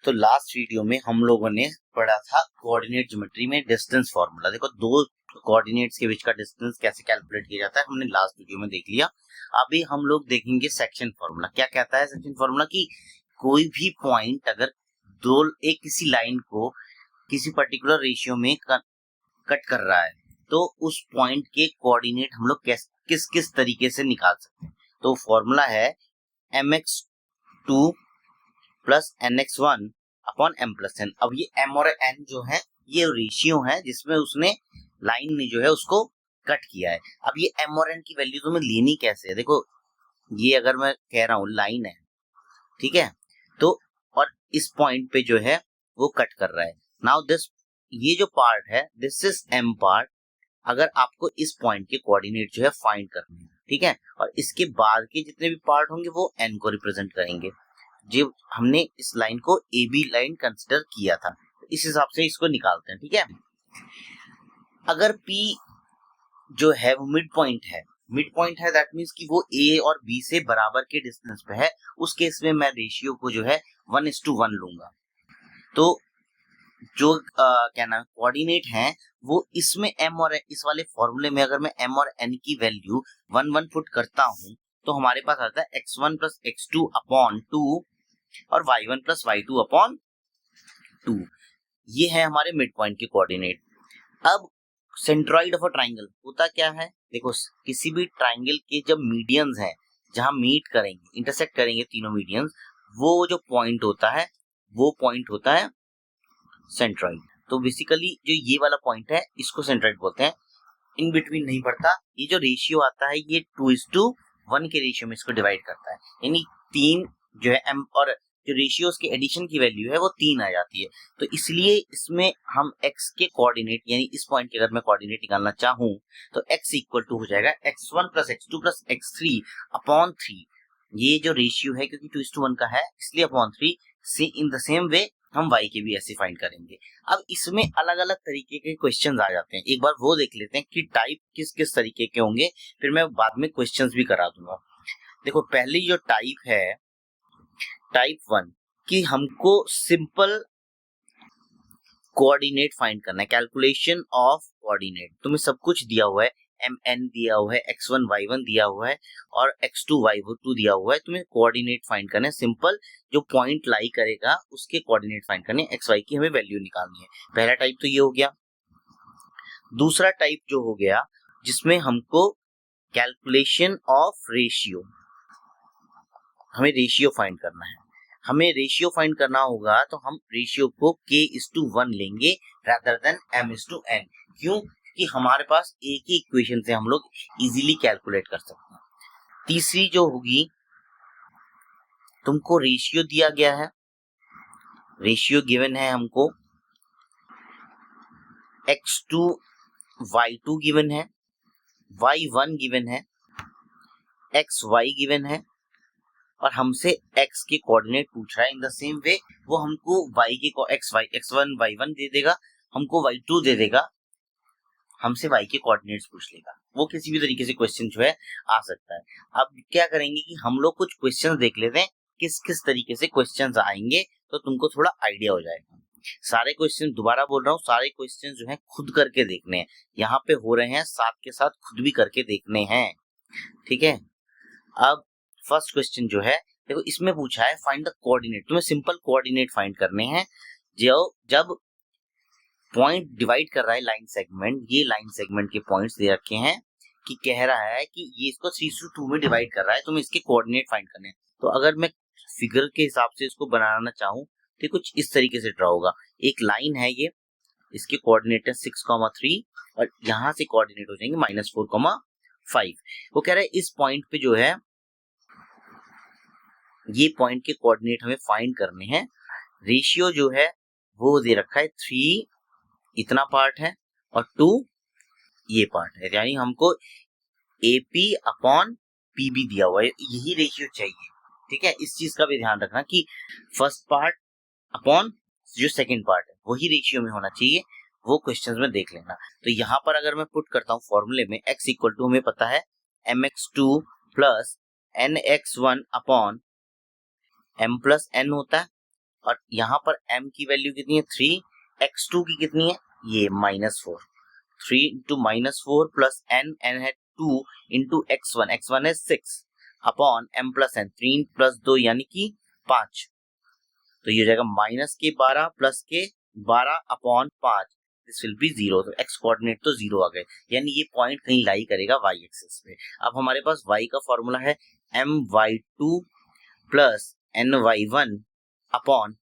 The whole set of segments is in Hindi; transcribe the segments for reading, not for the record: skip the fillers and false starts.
तो लास्ट वीडियो में हम लोगों ने पढ़ा था कोऑर्डिनेट ज्योमेट्री में डिस्टेंस फॉर्मूला। देखो दो कोऑर्डिनेट्स के बीच का डिस्टेंस कैसे कैलकुलेट किया जाता है हमने लास्ट वीडियो में देख लिया। अभी हम लोग देखेंगे सेक्शन फॉर्मूला। क्या कहता है सेक्शन फॉर्मूला कि कोई भी पॉइंट अगर किसी लाइन को किसी पर्टिकुलर रेशियो में कट कर रहा है तो उस पॉइंट के कोऑर्डिनेट हम लोग किस किस तरीके से निकाल सकते हैं। तो फॉर्मूला है mx2 plus nx1 upon m plus n। अब ये m और n जो है ये रेशियो है जिसमें उसने लाइन ने जो है उसको कट किया है। अब ये m और n की वैल्यू तुम्हें लेनी कैसे है। देखो ये अगर मैं कह रहा हूं लाइन है, ठीक है, तो और इस पॉइंट पे जो है वो कट कर रहा है। नाउ दिस ये जो पार्ट है दिस इज m पार्ट। अगर आपको इस पॉइंट के कोऑर्डिनेट जो है फाइंड करने हैं, ठीक है, और इसके बाद के जितने भी पार्ट होंगे वो n को रिप्रेजेंट करेंगे। जब हमने इस लाइन को ए बी लाइन कंसिडर किया था इस हिसाब से इसको निकालते हैं, ठीक है। अगर P जो है वो मिड पॉइंट है दैट मीन्स कि वो A और B से बराबर के डिस्टेंस पे है, उस केस में मैं रेशियो को जो है 1:1 लूंगा। तो जो क्या नाम कोऑर्डिनेट है वो इसमें m और इस वाले फॉर्मूले में अगर मैं m और n की वैल्यू 1:1 पुट करता हूं तो हमारे पास आता है x1 प्लस x2 अपॉन 2 और y1 प्लस y2 अपॉन 2। ये है हमारे मिड पॉइंट के कोऑर्डिनेट। अब सेंट्रॉइड ऑफ अ ट्राइंगल होता क्या है, देखो किसी भी ट्राइंगल के जब मीडियंस हैं जहां मीट करेंगे इंटरसेक्ट करेंगे तीनों मीडियंस, वो जो पॉइंट होता है वो पॉइंट होता है सेंट्रॉइड। तो बेसिकली जो ये वाला पॉइंट है इसको सेंट्रॉइड बोलते हैं। इन बिटवीन नहीं पड़ता। ये जो रेशियो आता है ये 2:1 के रेशियो में इसको डिवाइड करता है, यानी 3 जो है m और जो रेशियोज के एडिशन की वैल्यू है वो 3 आ जाती है। तो इसलिए इसमें हम x के कोऑर्डिनेट यानी इस पॉइंट के अगर मैं कोऑर्डिनेट निकालना चाहूं तो x इक्वल टू हो जाएगा x1 plus x2 plus x3 upon 3। ये जो रेशियो है क्योंकि 2:1 का है इसलिए upon 3। In the same way हम y के भी ऐसे फाइंड करेंगे। अब इसमें अलग अलग तरीके के क्वेश्चंस आ जाते हैं, एक बार वो देख लेते हैं कि टाइप किस किस तरीके के होंगे, फिर मैं बाद में क्वेश्चंस भी करा दूंगा। देखो पहली जो टाइप है टाइप 1 कि हमको सिंपल कोऑर्डिनेट फाइंड करना है, कैलकुलेशन ऑफ कोऑर्डिनेट। तुम्हें सब कुछ दिया हुआ है, mn दिया हुआ है, x1 y1 दिया हुआ है और x2 y2 दिया हुआ है। तुम्हें कोऑर्डिनेट फाइंड करना है, सिंपल जो पॉइंट लाई करेगा उसके कोऑर्डिनेट फाइंड करने हैं, x y की हमें वैल्यू निकालनी है। पहला टाइप तो ये हो गया। दूसरा टाइप जो हो गया जिसमें हमको कैलकुलेशन ऑफ रेशियो, हमें रेशियो फाइंड करना है। हमें रेशियो फाइंड करना होगा तो हम रेशियो को k:1 लेंगे रादर देन m:n। क्यों? कि हमारे पास एक ही इक्वेशन से हम लोग इजीली कैलकुलेट कर सकते हैं। तीसरी जो होगी, तुमको रेशियो दिया गया है, रेशियो गिवन है हमको, x2 y2 गिवन है, y1 गिवन है, xy गिवन है और हमसे x के कोऑर्डिनेट पूछ रहा है। इन द सेम वे वो हमको y के x1 y1 दे देगा, हमको y2 दे देगा, हमसे y के कोऑर्डिनेट्स पूछ लेगा। वो किसी भी तरीके से क्वेश्चन जो है आ सकता है। अब क्या करेंगे कि हम लोग कुछ क्वेश्चंस देख लेते हैं किस किस तरीके से क्वेश्चंस आएंगे तो तुमको थोड़ा आइडिया हो जाएगा। सारे क्वेश्चन दोबारा बोल रहा हूँ, सारे क्वेश्चन जो है खुद करके देखने हैं, यहाँ पे हो रहे हैं साथ के साथ खुद भी करके देखने हैं, ठीक है। अब फर्स्ट क्वेश्चन जो है देखो इसमें पूछा है फाइंड द कोऑर्डिनेट। तुम्हें सिंपल कोऑर्डिनेट फाइंड करने हैं। जब पॉइंट डिवाइड कर रहा है लाइन सेगमेंट, ये लाइन सेगमेंट के पॉइंट्स दे रखे हैं कि कह रहा है कि ये इसको 3:2 में डिवाइड कर रहा है, तुम्हें इसके कोऑर्डिनेट फाइंड करने हैं। तो अगर मैं फिगर के हिसाब से इसको बनाना चाहूँ तो कुछ इस तरीके से ड्रॉ होगा। एक लाइन है ये, इसके कोऑर्डिनेट है 6,3 और यहाँ से कोऑर्डिनेट हो जाएंगे -4,5। वो कह रहा है इस पॉइंट पे जो है ये पॉइंट के कोऑर्डिनेट हमें फाइंड करने हैं। रेशियो जो है वो दे रखा है 3 इतना पार्ट है और 2 ये पार्ट है, यानी हमको AP अपॉन PB दिया हुआ है, यही रेशियो चाहिए, ठीक है। इस चीज का भी ध्यान रखना कि फर्स्ट पार्ट अपॉन जो सेकंड पार्ट है वही रेशियो में होना चाहिए, वो क्वेश्चंस में देख लेना। तो यहाँ पर अगर मैं पुट करता हूँ फॉर्मूले में x इक्वल टू हमें पता है mx2 plus nx1 upon m plus n होता है। और यहाँ पर m की वैल्यू कितनी है 3, x2 की कितनी है ये -4, 3 इंटू -4 प्लस n है 2 इंटू x1 है 6 upon m plus n, 3 plus 2 यानी कि 5, तो ये हो जाएगा -12 प्लस के 12 अपॉन 5, दिस विल बी 0, तो x कोऑर्डिनेट तो 0 आ गए, यानी ये पॉइंट कहीं लाई करेगा y एक्सिस पे। अब हमारे पास y का फॉर्मूला है my2 plus ny1 upon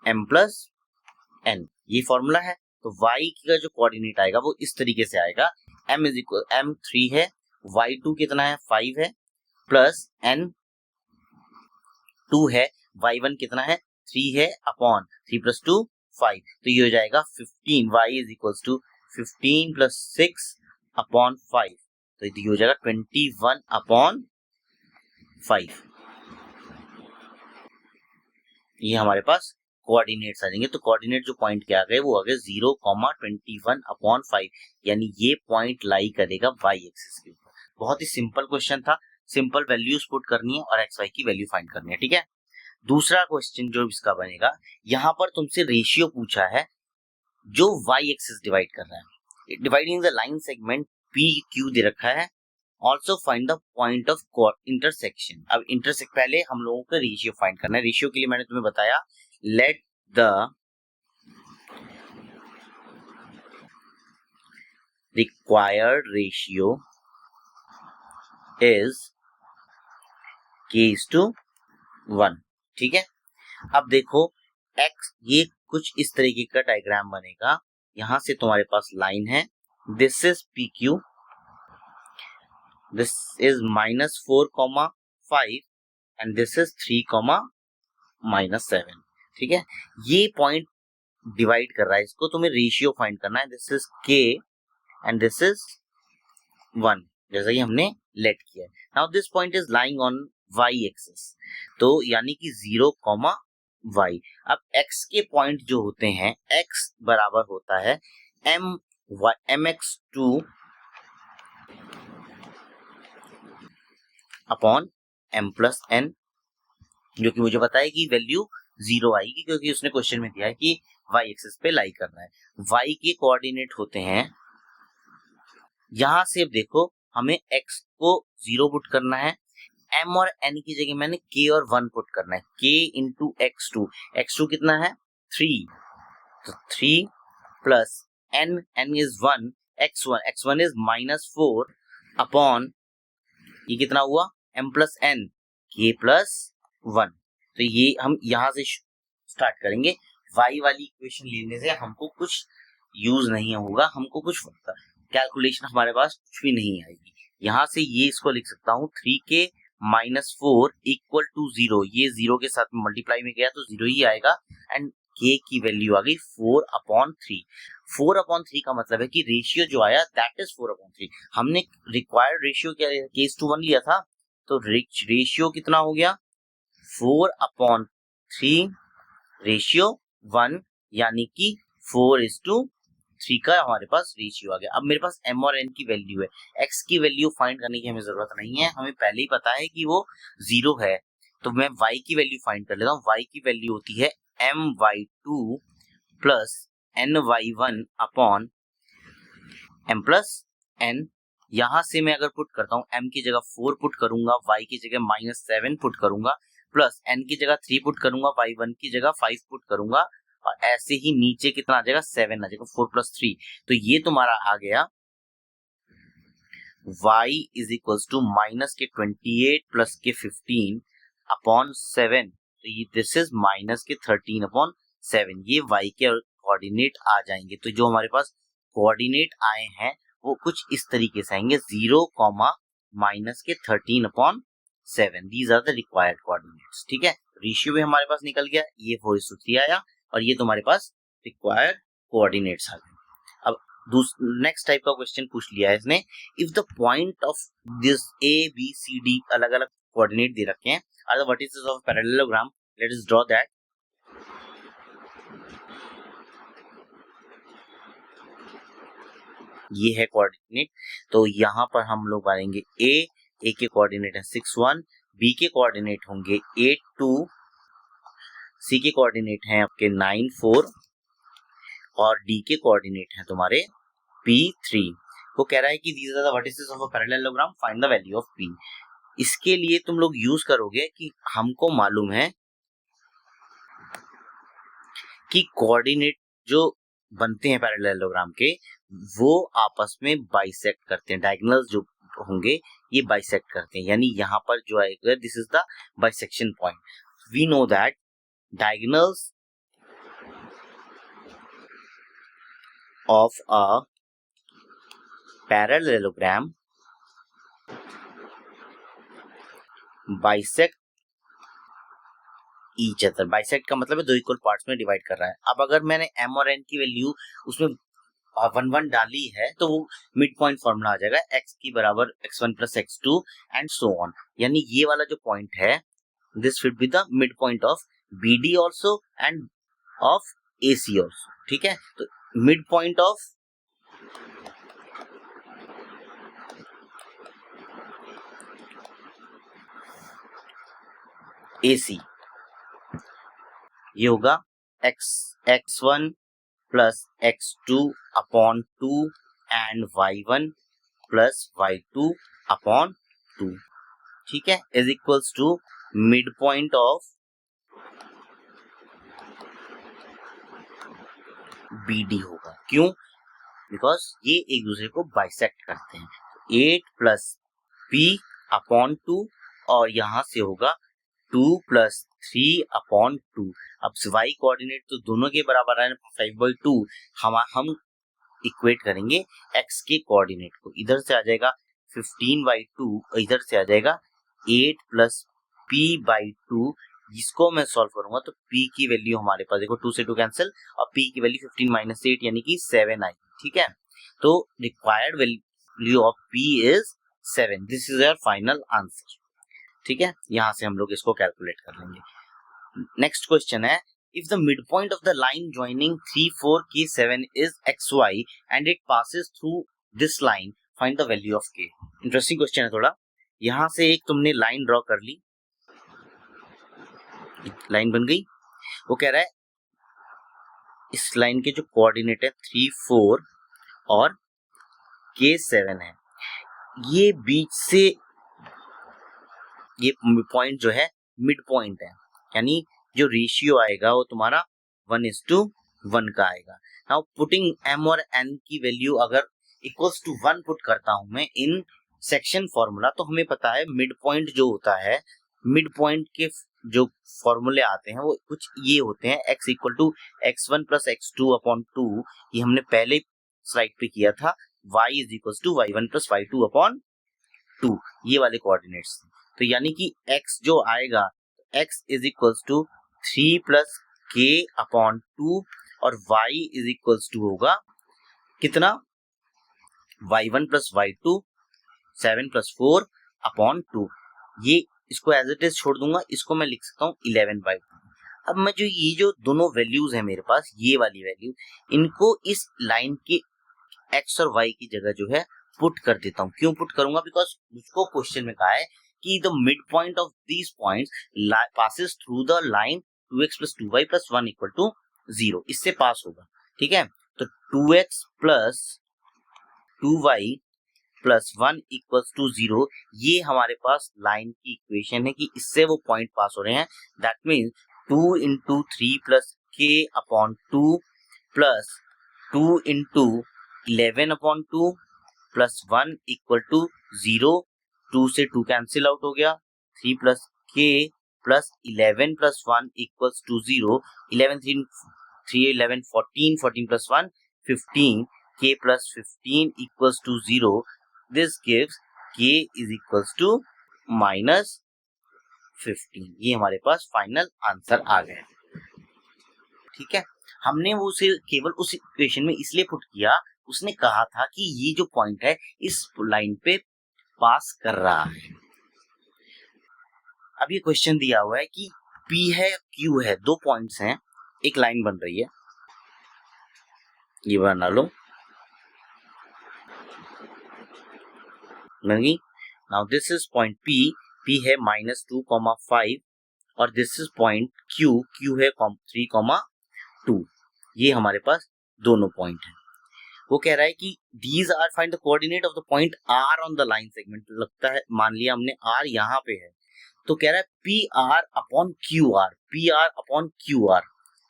m plus n, ये फॉर्मूला है। तो y का जो कोऑर्डिनेट आएगा वो इस तरीके से आएगा, m इज इक्वल m 3 है, y2 कितना है 5 है, प्लस n 2 है, y1 कितना है 3 है, अपॉन 3 प्लस 2 5, तो ये हो जाएगा 15, y is equal to 15 plus 6 upon 5, तो ये हो जाएगा 21 अपॉन 5। ये हमारे पास कोऑर्डिनेट्स आ जाएंगे, तो कोऑर्डिनेट जो पॉइंट के आ गए वो आ गए 0,21 अपॉन 5, यानी ये पॉइंट लाई करेगा y एक्सिस के ऊपर। बहुत ही सिंपल क्वेश्चन था, सिंपल वैल्यूज पुट करनी है और xy की वैल्यू फाइंड करनी है, ठीक है। दूसरा क्वेश्चन जो इसका बनेगा, यहाँ पर तुमसे रेशियो पूछा है जो y एक्सिस डिवाइड कर रहा है, dividing the line segment PQ दे रखा है, also find the point of intersection. अब इंटरसेक्ट पहले हम लोगों को रेशियो फाइंड करना है। रेशियो के लिए मैंने तुम्हें बताया, let the required ratio is k:1, ठीक है। अब देखो x, ये कुछ इस तरीके का डायग्राम बनेगा, यहां से तुम्हारे पास लाइन है, this is PQ, this is -4,5 and this is 3,-7, ठीक है। ये पॉइंट डिवाइड कर रहा है, इसको तुम्हें रेशियो फाइंड करना है, this is k and this is 1, जैसा कि हमने लेट किया है। Now this point is lying on y axis, तो यानी कि 0,y। अब x के पॉइंट जो होते हैं, x बराबर होता है mx2 upon m plus n, जो कि मुझे पता है कि वैल्यू 0 आएगी क्योंकि उसने क्वेश्चन में दिया है कि y एक्सिस पे लाई करना है। y के कोऑर्डिनेट होते हैं, यहां से देखो हमें x को 0 पुट करना है, m और n की जगह मैंने k और 1 पुट करना है, k इंटू x2, x2 कितना है 3, तो 3 plus n, n is 1, x1 is -4 upon ये कितना हुआ m plus n, k plus 1, तो ये हम यहां से स्टार्ट करेंगे। y वाली इक्वेशन लेने से हमको कुछ यूज नहीं होगा, हमको कुछ कैलकुलेशन हमारे पास कुछ भी नहीं आएगी। यहां से ये इसको लिख सकता हूँ 3k -4 इक्वल टू 0, ये 0 के साथ मल्टीप्लाई में गया तो 0 ही आएगा, एंड k की वैल्यू आ गई 4/3। 4/3 का मतलब है कि रेशियो जो आया दैट इज 4/3। हमने रिक्वायर्ड रेशियो क्या k:1 लिया था, तो रेशियो कितना हो गया 4/3 रेशियो 1, यानी कि 4:3 का हमारे पास रेशियो आ गया। अब मेरे पास m और n की वैल्यू है, x की वैल्यू फाइंड करने की हमें जरूरत नहीं है, हमें पहले ही पता है कि वो 0 है, तो मैं y की वैल्यू फाइंड कर लेता हूँ। y की वैल्यू होती है my2 plus ny1 upon m plus n। यहां से मैं अगर पुट करता हूँ, m की जगह 4 पुट करूंगा, y की जगह -7 पुट करूंगा, प्लस n की जगह 3 पुट करूंगा, y1 की जगह 5 पुट करूंगा, और ऐसे ही नीचे कितना आ जाएगा 7 आ जाएगा, 4 + 3, तो ये तुम्हारा आ गया y is equal to -28 plus k 15 upon 7, तो ये दिस इज -13 अपॉन 7, ये y के कोऑर्डिनेट आ जाएंगे। तो जो हमारे पास कोऑर्डिनेट आए हैं वो कुछ इस तरीके से आएंगे, 0, -13 upon 7, these are the required coordinates, ठीक है। रेशियो भी हमारे पास निकल गया, ये 4:3 आया, और ये तुम्हारे पास रिक्वायर्ड कोऑर्डिनेट्स आ गए। अब नेक्स्ट टाइप का क्वेश्चन पूछ लिया है इसने, if the point of this a b c d अलग अलग कोऑर्डिनेट दे रखे हैं are the vertices of parallelogram, let us draw that. ये है कोऑर्डिनेट, तो यहाँ पर हम लोग मानेंगे a के कोऑर्डिनेट है 6, 1, b के कोऑर्डिनेट होंगे 8, 2, सी के कोऑर्डिनेट हैं आपके 9 4 और डी के कोऑर्डिनेट हैं तुम्हारे P3। वो कह रहा है कि these are the vertices of a parallelogram, find the value of P। इसके लिए तुम लोग यूज करोगे कि हमको मालूम है कि कोऑर्डिनेट जो बनते हैं पैरेललोग्राम के वो आपस में बाइसेक्ट करते हैं, डायगोनल्स जो होंगे ये बाइसेक्ट करते हैं, यानी यहाँ पर जो आएगा this is the bisection point. We know that diagonals of a parallelogram bisect each other. Bisect का मतलब है दो इक्वल पार्ट्स में डिवाइड कर रहा है। अब अगर मैंने m और n की वैल्यू उसमें 1 डाली है तो वो मिड पॉइंट फॉर्मूला आ जाएगा x की बराबर x1 plus x2 and so on. यानी ये वाला जो पॉइंट है this should be the mid point of BD also end of AC also. ठीक है, तो मिड पॉइंट ऑफ AC ये होगा x1 plus x2 upon 2 and y1 plus y2 upon 2। ठीक है, is equals to mid point of BD होगा। क्यों? बिकॉज ये एक दूसरे को बाइसेक्ट करते हैं। 8 प्लस P अपॉन 2 और यहां से होगा 2 प्लस 3 अपॉन 2। अब y कोऑर्डिनेट तो दोनों के बराबर है 5/2। हम इक्वेट करेंगे x के कोऑर्डिनेट को, इधर से आ जाएगा 15/2 और इधर से आ जाएगा 8 प्लस P/2। जिसको मैं सॉल्व करूंगा तो P की वैल्यू हमारे पास देखो 2 से 2 कैंसिल और P की वैल्यू 15 माइनस 8 यानी कि 7 आई। ठीक है, तो required value of P is 7। This is your final answer. ठीक है, यहां से हम लोग इसको कैलकुलेट कर लेंगे। नेक्स्ट क्वेश्चन है if the midpoint of the line joining 3 4 k 7 is xy and it passes through this line, find the value of k। Interesting question है थोड़ा। यहां से एक तुमने लाइन ड्रॉ कर ली, लाइन बन गई। वो कह रहा है इस लाइन के जो कोऑर्डिनेट है 3 4 और k 7 है, ये बीच से ये पॉइंट जो है मिड पॉइंट है, यानी जो रेशियो आएगा वो तुम्हारा 1:1 का आएगा। नाउ पुटिंग m और n की वैल्यू अगर इक्वल्स टू 1 पुट करता हूं मैं इन सेक्शन फॉर्मूला, तो हमें पता है मिड पॉइंट जो होता है, मिड पॉइंट के जो फॉर्मूले आते हैं वो कुछ ये होते हैं x equal to x1 plus x2 upon 2। ये हमने पहले स्लाइड पे किया था। y is equal to y1 plus y2 upon 2, ये वाले कोऑर्डिनेट्स। तो यानी कि x जो आएगा x is equals to 3 plus k upon 2 और y इज इक्वल्स टू होगा कितना y1 plus y2 7 plus 4 upon 2। ये इसको एज इट इज छोड़ दूंगा, इसको मैं लिख सकता हूँ 11/2। अब मैं जो दोनों वैल्यूज है मेरे पास, ये वाली वैल्यू, इनको इस लाइन के x और y की जगह जो है पुट कर देता हूँ। क्यों पुट करूंगा? बिकॉज उसको क्वेश्चन में कहा है कि the mid point of these points passes through the line 2x plus 2y plus 1 equal to 0, इससे पास होगा। ठीक है, तो 2x plus 2y plus 1 equals to 0, ये हमारे पास लाइन की इक्वेशन है कि इससे वो पॉइंट पास हो रहे हैं। That means 2 into 3 plus k upon 2 plus 2 into 11 upon 2 plus 1 equal to 0। 2 से 2 कैंसिल आउट हो गया। 3 plus k plus 11 plus 1 equals to 0। 11 3 11 14 14 plus 1 15 k plus 15 equals to 0। This gives k is equals to -15। ये हमारे पास फाइनल आंसर आ गया। ठीक है, हमने वो उसे केवल उस इक्वेशन में इसलिए पुट किया, उसने कहा था कि ये जो पॉइंट है इस लाइन पे पास कर रहा है। अब ये क्वेश्चन दिया हुआ है कि P है Q है, दो पॉइंट्स हैं, एक लाइन बन रही है, ये बना लो, बन गई। Now this is point P है -2, 5 और this is point Q, Q है 3,2, ये हमारे पास दोनों पॉइंट हैं। वो कह रहा है कि these are find the coordinate of the point R on the line segment. लगता है मान लिया हमने आर यहाँ पे है, तो कह रहा है P R upon Q R, P R upon Q R,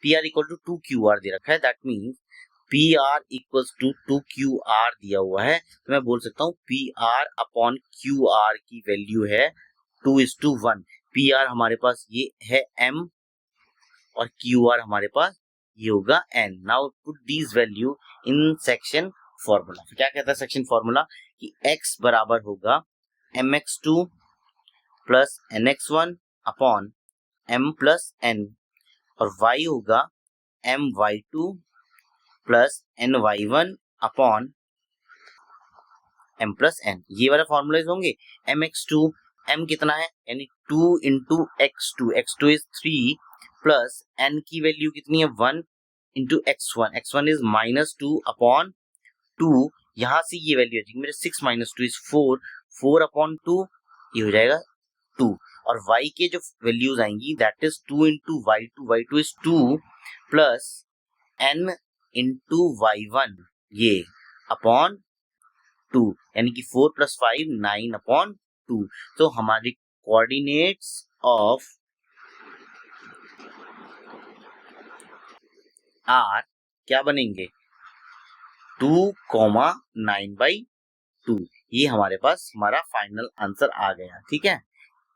P R equal to 2QR दे रखा है, that means P R equals to 2QR दिया हुआ है, तो मैं बोल सकता हूँ P R upon Q R की वैल्यू है 2:1। पी आर हमारे पास ये है m और क्यू आर हमारे पास ये होगा n। Now put these value in section formula. क्या कहता है सेक्शन फॉर्मूला कि x बराबर होगा mx2 plus nx1 upon m plus n, और y होगा my2 plus ny1 upon m plus n। ये वाला फॉर्मूलाइज होंगे। mx2, m कितना है यानी 2 into x2, x2 is 3 plus n की वैल्यू कितनी है 1 into x1, x1 is -2 upon 2, यहां से ये वैल्यू आ जाएगी मेरे 6 - 2 इज 4, 4 अपॉन 2 ये हो जाएगा 2, और y के जो वैल्यूज आएंगी that is 2 into y2, y2 is 2 plus n into y1 ये अपॉन 2, यानी कि 4 + 5 9 अपॉन 2। तो हमारे कोऑर्डिनेट्स ऑफ आर क्या बनेंगे 2,9/2। ये हमारे पास हमारा फाइनल आंसर आ गया। ठीक है,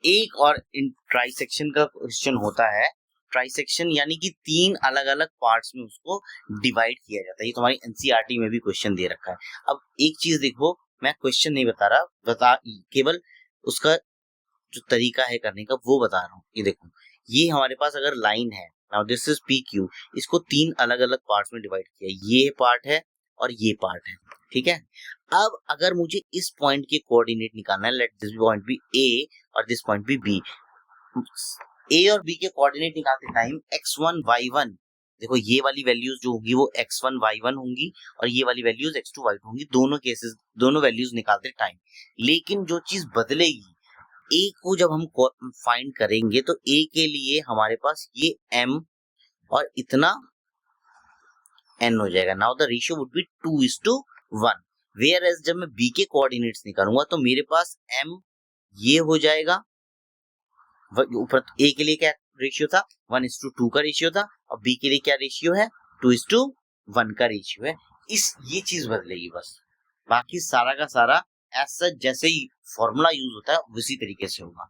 एक और इन ट्राइसेक्शन का क्वेश्चन होता है। ट्राइसेक्शन यानी कि 3 अलग अलग पार्ट्स में उसको डिवाइड किया जाता है। ये तुम्हारी एनसीईआरटी में भी क्वेश्चन दे रखा है। अब एक चीज देखो, मैं क्वेश्चन नहीं बता रहा, केवल उसका जो तरीका है करने का वो बता रहा हूँ। ये देखो, ये हमारे पास अगर लाइन है, now this is P Q, इसको 3 अलग अलग पार्ट्स में डिवाइड किया, ये पार्ट है और ये पार्ट है। ठीक है, अब अगर मुझे इस पॉइंट के कोऑर्डिनेट निकालना है, लेट दिस पॉइंट बी ए और दिस पॉइंट बी बी, ए और बी के कोऑर्डिनेट निकालते टाइम x1 y1, देखो ये वाली वैल्यूज जो होगी वो x1 y1 होंगी और ये वाली वैल्यूज x2 y2 होंगी, दोनों केसेस दोनों वैल्यूज निकालते टाइम। लेकिन जो चीज बदलेगी, ए को जब हम फाइंड करेंगे तो ए के लिए हमारे पास ये m और इतना n हो जाएगा। Now the ratio would be 2:1, whereas जब मैं b के कोऑर्डिनेट्स निकालूंगा तो मेरे पास m ये हो जाएगा, ऊपर a के लिए क्या रेशियो था 1:2 का रेशियो था, और b के लिए क्या रेशियो है 2:1 का रेशियो है। ये चीज बदलेगी बस, बाकी सारा का सारा ऐसा जैसे ही फॉर्मूला यूज होता है उसी तरीके से होगा।